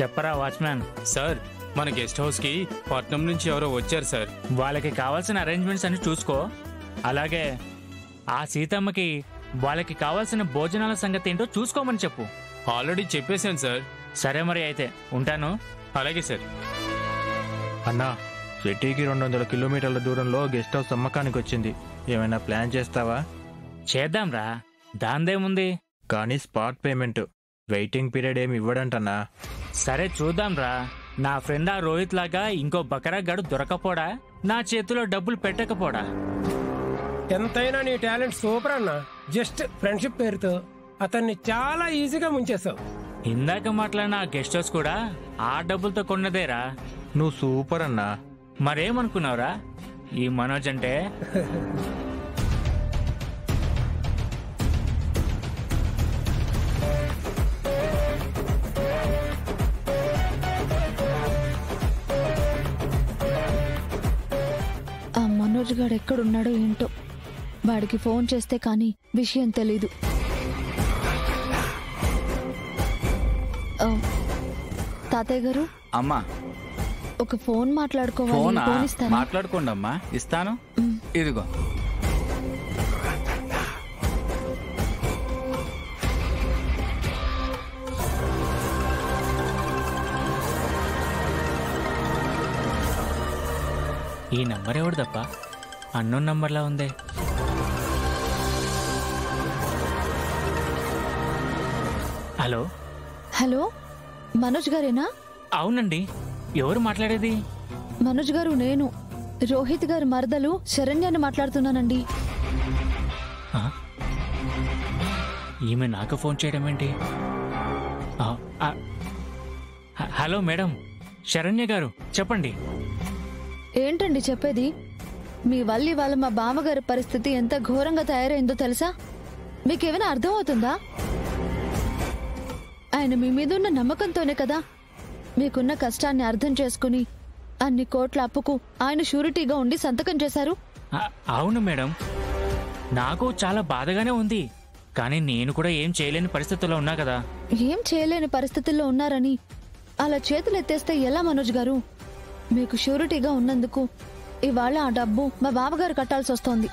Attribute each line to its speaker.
Speaker 1: చెప్పరా watchman.
Speaker 2: Sir, మన guest house కి పట్నం నుంచి ఎవరో వచ్చారు సార్.
Speaker 1: వాళ్ళకి కావాల్సిన అరేంజ్మెంట్స్ అన్ని చూసుకో. అలాగే ఆ సీతమ్మకి వాళ్ళకి కావాల్సిన భోజనాల సంగతి ఏంటో చూసుకోమని చెప్పు.
Speaker 2: ఆల్రెడీ చెప్పేశాను సార్.
Speaker 1: సరే మరి అయితే ఉంటాను.
Speaker 2: అలాగే సార్.
Speaker 3: అన్నా, సిటీకి 200 కిలోమీటర్ల దూరంలో గెస్ట్ హౌస్ అమ్మకానికి వచ్చింది. ఏమైనా ప్లాన్ చేస్తావా?
Speaker 1: చేద్దాంరా, దాందేముంది.
Speaker 3: కానీ స్పాట్ పేమెంట్, వెయిటింగ్ పీరియడ్ ఏమి ఇవ్వడంటన్నా.
Speaker 1: సరే చూద్దాంరా. నా ఫ్రెండ్ ఆ రోహిత్ లాగా ఇంకో బకరా గడు దొరకపోడా, నా చేతిలో డబ్బులు పెట్టకపోడా.
Speaker 4: ఎంతైనా నీ టాలెంట్ సూపర్ అన్న. జస్ట్ ఫ్రెండ్షిప్ పేరుతో అతన్ని చాలా ఈజీగా ముంచేశావు.
Speaker 1: ఇందాక మాట్లాడిన ఆ గెస్ట్ హౌస్ కూడా ఆ డబ్బులతో కొన్నదేరా.
Speaker 3: నువ్వు సూపర్ అన్నా.
Speaker 1: మరేమనుకున్నావురా ఈ మనోజ్ అంటే?
Speaker 5: ఆ మనోజ్ గాడు ఎక్కడున్నాడో ఏంటో. వాడికి ఫోన్ చేస్తే కానీ విషయం తెలీదు. తాతయ్య గారు,
Speaker 6: అమ్మా,
Speaker 5: ఒక ఫోన్ మాట్లాడుకోవాలి. ఫోన్ ఇస్తాను.
Speaker 6: మాట్లాడుకోండి అమ్మా, ఇస్తాను. ఇదిగో.
Speaker 1: ఈ నంబర్ ఎవడు తప్ప అన్నోన్ నంబర్లా ఉందే. హలో
Speaker 5: హలో, మనోజ్ గారేనా?
Speaker 1: అవునండి. ఎవరు మాట్లాడేది?
Speaker 5: మనోజ్ గారు, నేను రోహిత్ గారి మరదలు శరణ్యాన్ని మాట్లాడుతున్నానండి.
Speaker 1: ఈమె నాకు ఫోన్ చేయడం ఏంటి? హలో మేడం, శరణ్య గారు చెప్పండి.
Speaker 5: ఏంటండి చెప్పేది? మీ వల్ల ఇవాళ మా బామ్మగారి పరిస్థితి ఎంత ఘోరంగా తయారైందో తెలుసా? మీకేమైనా అర్థం అవుతుందా? ఆయన మీ మీద ఉన్న నమ్మకంతోనే కదా మీకున్న కష్టాన్ని అర్థం చేసుకుని అన్ని కోట్ల అప్పుకు ఆయన షూరిటీగా ఉండి సంతకం చేశారు.
Speaker 1: అవును మేడం, నాకు చాలా బాధగానే ఉంది. కానీ నేను కూడా ఏం చేయలేని పరిస్థితుల్లో ఉన్నా కదా.
Speaker 5: ఏం చేయలేని పరిస్థితుల్లో ఉన్నారని అలా చేతులు ఎత్తేస్తే ఎలా మనోజ్ గారు? మీకు షూరిటీగా ఉన్నందుకు ఇవాళ ఆ డబ్బు మా బావగారు కట్టాల్సి వస్తోంది.